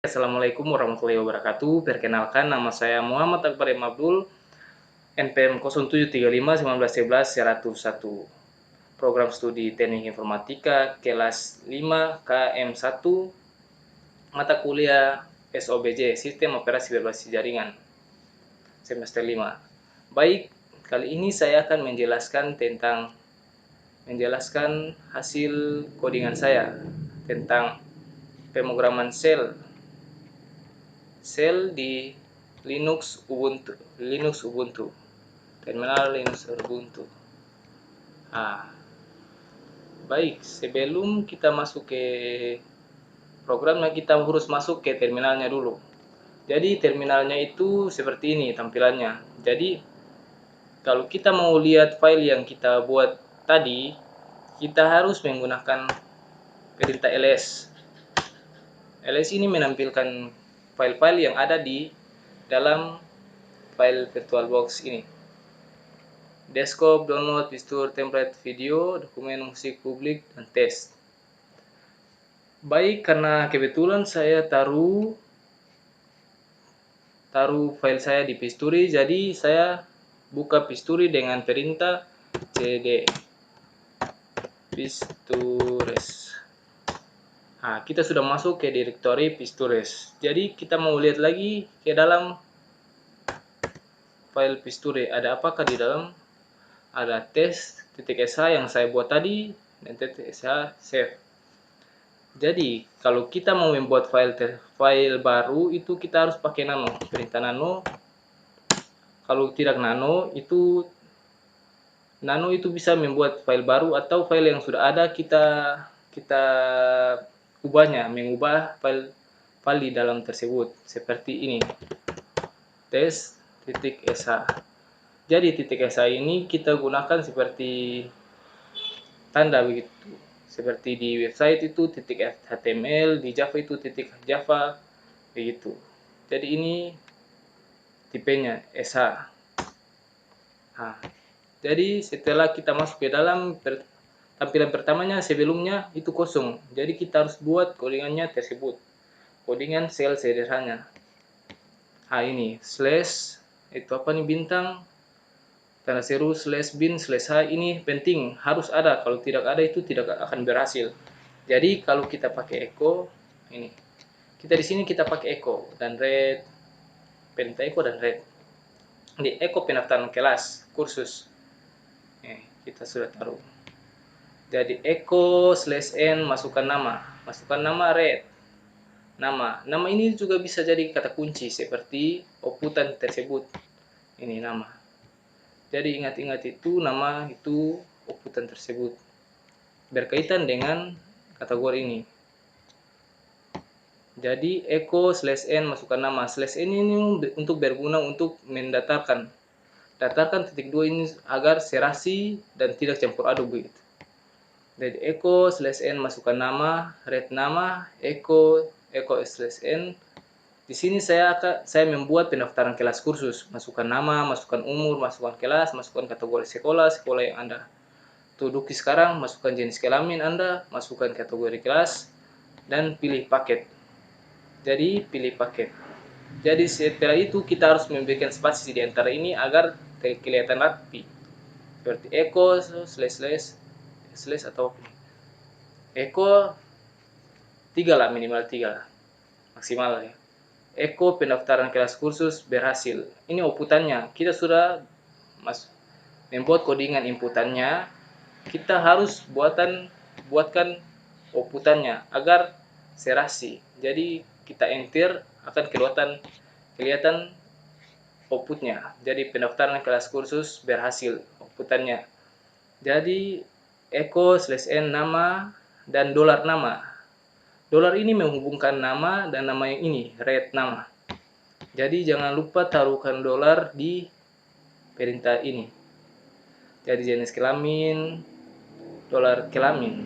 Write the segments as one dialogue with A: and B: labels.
A: Assalamualaikum warahmatullahi wabarakatuh. Perkenalkan, nama saya Muhammad Akbar M. Abdul, NPM 0735 1911 101. Program Studi Teknik Informatika kelas 5 KM1, mata kuliah SOBJ, Sistem Operasi Berbasis Jaringan, semester 5. Baik, kali ini saya akan menjelaskan hasil codingan saya tentang pemrograman shell di Linux Ubuntu, terminal Linux Ubuntu. Baik, sebelum kita masuk ke programnya, kita harus masuk ke terminalnya dulu. Jadi terminalnya itu seperti ini tampilannya. Jadi kalau kita mau lihat file yang kita buat tadi, kita harus menggunakan perintah ls. ls ini menampilkan file-file yang ada di dalam file VirtualBox ini. Desktop, download, pistur, template video, dokumen musik publik, dan test. Baik, karena kebetulan saya taruh file saya di Pisturi, jadi saya buka Pisturi dengan perintah cd pistures. Kita sudah masuk ke direktori Pistures. Jadi kita mau lihat lagi ke dalam file Pisturi, ada apakah di dalam. Ada tes.sh yang saya buat tadi dan tes.sh save. Jadi kalau kita mau membuat file baru itu kita harus pakai nano, perintah nano. Kalau tidak nano itu bisa membuat file baru, atau file yang sudah ada kita mengubah file di dalam tersebut seperti ini, tes.sh. Jadi .sh ini kita gunakan seperti tanda begitu. Seperti di website itu .html, di Java itu .java begitu. Jadi ini tipenya sh. Jadi setelah kita masuk ke dalam tampilan pertamanya, sebelumnya itu kosong. Jadi kita harus buat codingannya tersebut. Codingan shell sederhana. Ini slash itu apa nih, bintang tanda seru /bin/h ini penting, harus ada. Kalau tidak ada itu tidak akan berhasil. Jadi kalau kita pakai echo ini, kita di sini kita pakai echo dan read, perintah echo dan read. Di echo pendaftaran kelas kursus. Kita sudah taruh. Jadi echo /n masukkan nama read. Nama ini juga bisa jadi kata kunci seperti outputan tersebut. Ini nama. Jadi ingat-ingat itu nama itu outputan tersebut berkaitan dengan kategori ini. Jadi echo /n masukkan nama. /n ini untuk berguna untuk mendatarkan. Datarkan .2 ini agar serasi dan tidak campur aduk begitu. Jadi echo /n masukkan nama, read nama, echo /n. Di sini saya membuat pendaftaran kelas kursus, masukkan nama, masukkan umur, masukkan kelas, masukkan kategori sekolah yang Anda duduki sekarang, masukkan jenis kelamin Anda, masukkan kategori kelas, dan pilih paket. Jadi pilih paket. Jadi setelah itu kita harus memberikan spasi di antara ini agar kelihatan rapi. Seperti echo slash atau echo 3 lah, minimal 3 lah, maksimal ya. Echo pendaftaran kelas kursus berhasil. Ini outputannya. Kita sudah membuat codingan inputannya. Kita harus buatkan outputannya agar serasi. Jadi kita enter, akan kelihatan outputnya. Jadi pendaftaran kelas kursus berhasil outputannya. Jadi echo /n nama dan $nama. Dolar ini menghubungkan nama dan nama yang ini, read nama. Jadi jangan lupa taruhkan dolar di perintah ini. Jadi jenis kelamin, dolar kelamin.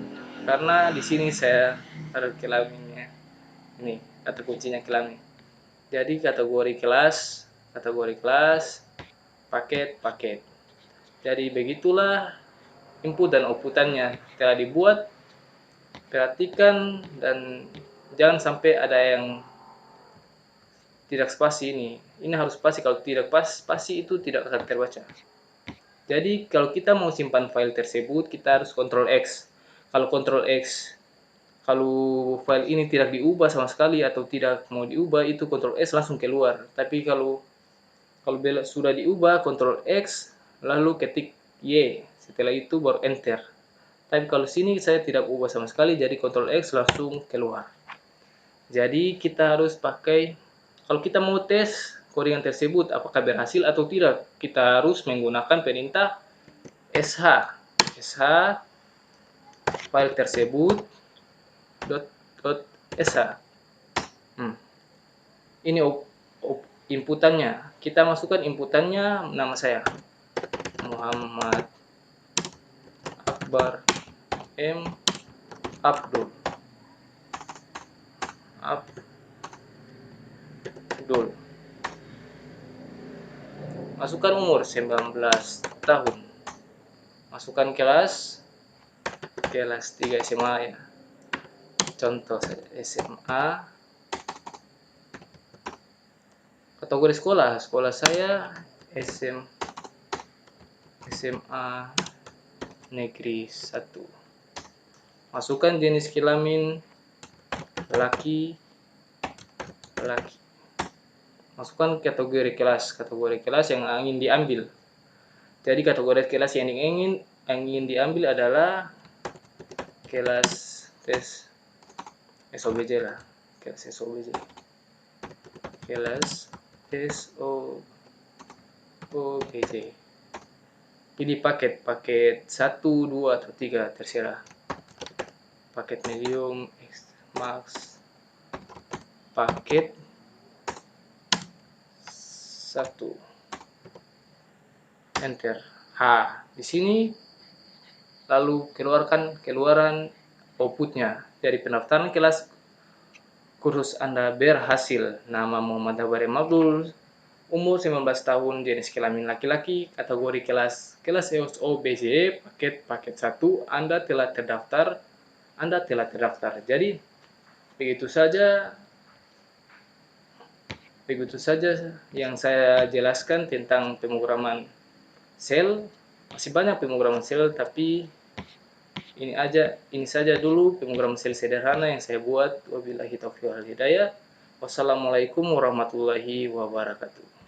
A: Karena di sini saya taruh kelaminnya. Ini kata kuncinya kelamin. Jadi kategori kelas, paket. Jadi begitulah input dan outputannya telah dibuat. Perhatikan dan jangan sampai ada yang tidak spasi ini harus spasi. Kalau tidak spasi itu tidak akan terbaca. Jadi kalau kita mau simpan file tersebut, kita harus Ctrl X. Kalau Ctrl X, kalau file ini tidak diubah sama sekali atau tidak mau diubah, itu Ctrl S langsung keluar. Tapi kalau sudah diubah, Ctrl X lalu ketik Y, setelah itu baru enter. Tapi kalau sini saya tidak ubah sama sekali, jadi Ctrl X langsung keluar. Jadi kita harus pakai, kalau kita mau tes codingan tersebut apakah berhasil atau tidak, kita harus menggunakan perintah sh file tersebut .sh. Ini inputannya. Kita masukkan inputannya, nama saya Muhammad Akbar M. Abdul. Masukkan umur 19 tahun. Masukkan kelas 3 SMA ya. Contoh SMA. Kategori sekolah saya SMA Negeri 1. Masukkan jenis kelamin laki. Masukkan kategori kelas yang ingin diambil. Jadi kategori kelas yang ingin diambil adalah kelas tes SOBJ lah, kelas SOBJ. Kelas SOBJ. Ini paket 1, 2 atau 3 terserah. Paket medium, max, paket 1. Enter. Di sini lalu keluaran outputnya. Dari pendaftaran kelas kursus Anda berhasil. Nama Muhammad Akbar M. Abdul, umur 19 tahun, jenis kelamin laki-laki, kategori kelas SOBJ, paket 1, Anda telah terdaftar. Jadi begitu saja yang saya jelaskan tentang pemrograman sel. Masih banyak pemrograman sel, tapi ini saja dulu pemrograman sel sederhana yang saya buat. Wabillahi taufiq wal hidayah. Wassalamualaikum warahmatullahi wabarakatuh.